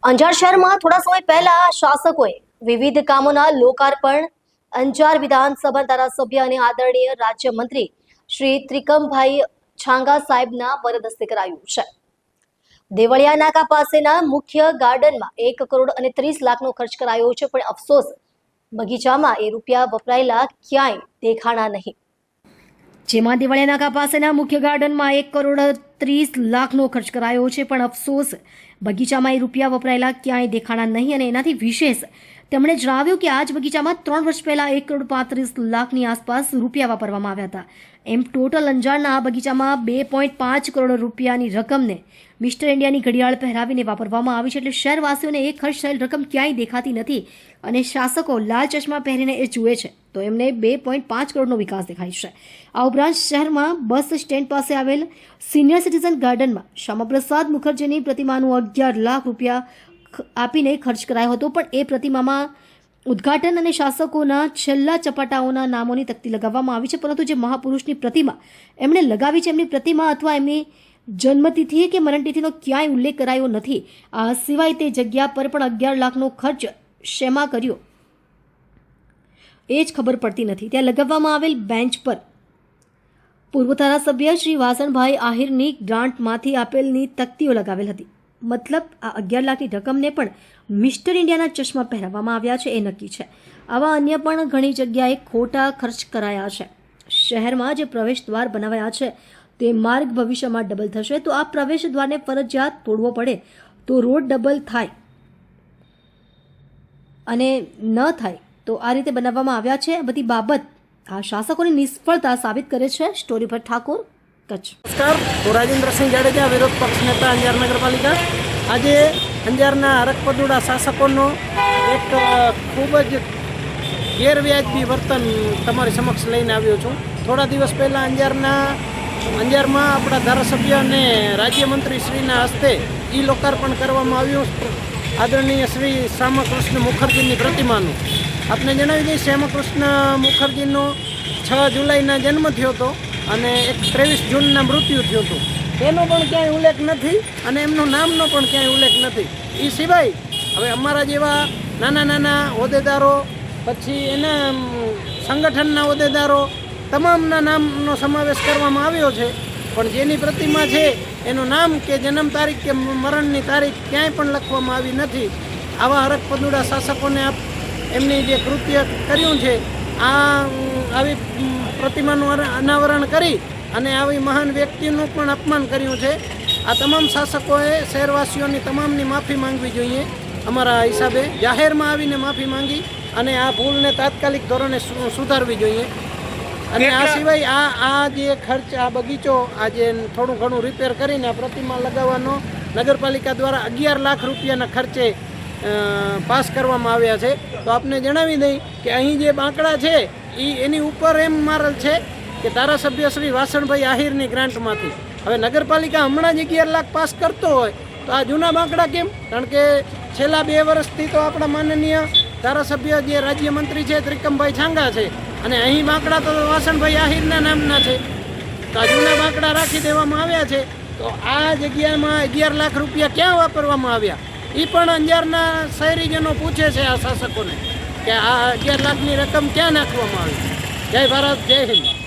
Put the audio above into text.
અંજાર શહેરમાં થોડા સમય પહેલા શાસકોએ વિવિધ કામોના લોકાર્પણ અંજાર વિધાનસભા ધારાસભ્ય અને આદરણીય રાજ્યમંત્રી શ્રી ત્રિકમભાઈ છાંગા સાહેબના વરદ હસ્તે કરાયું છે। દેવળિયા નાકા પાસેના મુખ્ય ગાર્ડનમાં 1 કરોડ અને 30 લાખનો ખર્ચ કરાયો છે, પણ અફસોસ બગીચામાં એ રૂપિયા વપરાયેલા ક્યાંય દેખાણા નહીં। જેમાં દેવળિયા નાકા પાસેના મુખ્ય ગાર્ડનમાં 1 કરોડ 30 લાખનો ખર્ચ કરાયો છે, પણ અફસોસ બગીચામાં એ રૂપિયા વપરાયેલા ક્યાંય દેખાણા નહીં। અને એનાથી વિશેષ તેમણે જણાવ્યું કે આ જ બગીચામાં 3 વર્ષ પહેલા 1 કરોડ 35 લાખની આસપાસ રૂપિયા વાપરવામાં આવ્યા હતા। એમ ટોટલ અંજારના આ બગીચામાં 2.5 કરોડ રૂપિયાની રકમને મિસ્ટર ઇન્ડિયાની ઘડિયાળ પહેરાવીને વાપરવામાં આવી છે। એટલે શહેરવાસીઓને એ ખર્ચ થયેલ રકમ ક્યાંય દેખાતી નથી અને શાસકો લાલ ચશ્મા પહેરીને એ જુએ છે તો એમને 2.5 કરોડનો વિકાસ દેખાય છે। આ ઉપરાંત શહેરમાં બસ સ્ટેન્ડ પાસે આવેલ સિનિયર સિટીઝન ગાર્ડનમાં શ્યામાપ્રસાદ મુખર્જીની પ્રતિમાનું 11 લાખ રૂપિયા આપીને ખર્ચ કરાયો હતો, પણ એ પ્રતિમામાં ઉદ્ઘાટન અને શાસકોના છેલ્લા ચપાટાઓના નામોની તકતી લગાવવામાં આવી છે, પરંતુ જે મહાપુરુષની પ્રતિમા એમણે લગાવી છે એમની પ્રતિમા અથવા એમની જન્મતિથિ કે મરણતિથિનો ક્યાંય ઉલ્લેખ કરાયો નથી। આ સિવાય તે જગ્યા પર પણ 11 લાખનો ખર્ચ શેમાં કર્યો એ જ ખબર પડતી નથી। ત્યાં લગાવવામાં આવેલ બેન્ચ પર પૂર્વ ધારાસભ્ય શ્રી વાસણભાઈ આહિરની ગ્રાન્ટમાંથી આપેલની તકતીઓ લગાવેલ હતી। મતલબ આ 11 લાખની રકમને પણ મિસ્ટર ઇન્ડિયાના ચશ્મા પહેરાવવામાં આવ્યા છે એ નક્કી છે। આવા અન્ય પણ ઘણી જગ્યાએ ખોટા ખર્ચ કરાયા છે। શહેરમાં જે પ્રવેશ દ્વાર બનાવાયા છે તે માર્ગ ભવિષ્યમાં ડબલ થશે, તો આ પ્રવેશ દ્વારને ફરજિયાત તોડવો પડે તો રોડ ડબલ થાય અને ન થાય તો આ રીતે બનાવવામાં આવ્યા છે। બધી બાબત આ શાસકોની નિષ્ફળતા સાબિત કરે છે। સ્ટોરી પર ઠાકોર, કચ્છ। નમસ્કાર, હું રાજેન્દ્રસિંહ જાડેજા, વિરોધ પક્ષ નેતા અંજાર નગરપાલિકા। આજે અંજારના હરકપદુડા શાસકોનો એક ખૂબ જ ગેરવ્યાજબી વર્તન તમારી સમક્ષ લઈને આવ્યો છું। થોડા દિવસ પહેલાં અંજારમાં આપણા ધારાસભ્ય અને રાજ્યમંત્રી શ્રીના હસ્તે લોકાર્પણ કરવામાં આવ્યું આદરણીય શ્રી શ્યામાકૃષ્ણ મુખર્જીની પ્રતિમાનું। આપને જણાવી દઈએ, શ્યામાકૃષ્ણ મુખર્જીનો 6 જુલાઈના જન્મ થયો હતો અને 23 જૂનના મૃત્યુ થયું હતું। તેનો પણ ક્યાંય ઉલ્લેખ નથી અને એમનું નામનો પણ ક્યાંય ઉલ્લેખ નથી। એ સિવાય હવે અમારા જેવા નાના નાના હોદ્દેદારો, પછી એના સંગઠનના હોદ્દેદારો, તમામના નામનો સમાવેશ કરવામાં આવ્યો છે, પણ જેની પ્રતિમા છે એનું નામ કે જન્મ તારીખ કે મરણની તારીખ ક્યાંય પણ લખવામાં આવી નથી। આવા હરકપદુડા શાસકોને એમની જે કૃત્ય કર્યું છે, આવી પ્રતિમાનું અનાવરણ કરી અને આવી મહાન વ્યક્તિનું પણ અપમાન કર્યું છે। આ તમામ શાસકોએ શહેરવાસીઓની તમામની માફી માંગવી જોઈએ। અમારા હિસાબે જાહેરમાં આવીને માફી માંગી અને આ ભૂલને તાત્કાલિક ધોરણે સુધારવી જોઈએ। અને આ સિવાય આ જે ખર્ચ, આ બગીચો આજે થોડું ઘણું રિપેર કરીને આ પ્રતિમા લગાવવાનો નગરપાલિકા દ્વારા 11 લાખ રૂપિયાના ખર્ચે પાસ કરવામાં આવ્યા છે। તો આપને જણાવી દઈ કે અહીં જે બાંકડા છે એની ઉપર એમ મારેલ છે કે ધારાસભ્ય શ્રી વાસણભાઈ આહિરની ગ્રાન્ટમાંથી। હવે નગરપાલિકા હમણાં જ 11 લાખ પાસ કરતો હોય તો આ જૂના બાંકડા કેમ? કારણ કે છેલ્લા 2 વર્ષથી તો આપણા માનનીય ધારાસભ્ય જે રાજ્યમંત્રી છે ત્રિકમભાઈ છાંગા છે અને અહીં બાંકડા તો વાસણભાઈ આહિરના નામના છે, તો આ જૂના બાંકડા રાખી દેવામાં આવ્યા છે। તો આ જગ્યામાં 11 લાખ રૂપિયા ક્યાં વાપરવામાં આવ્યા એ પણ અંજારના શહેરીજનો પૂછે છે આ શાસકોને કે આ 11 લાખની રકમ ક્યાં નાખવામાં આવી। જય ભારત, જય હિન્દ।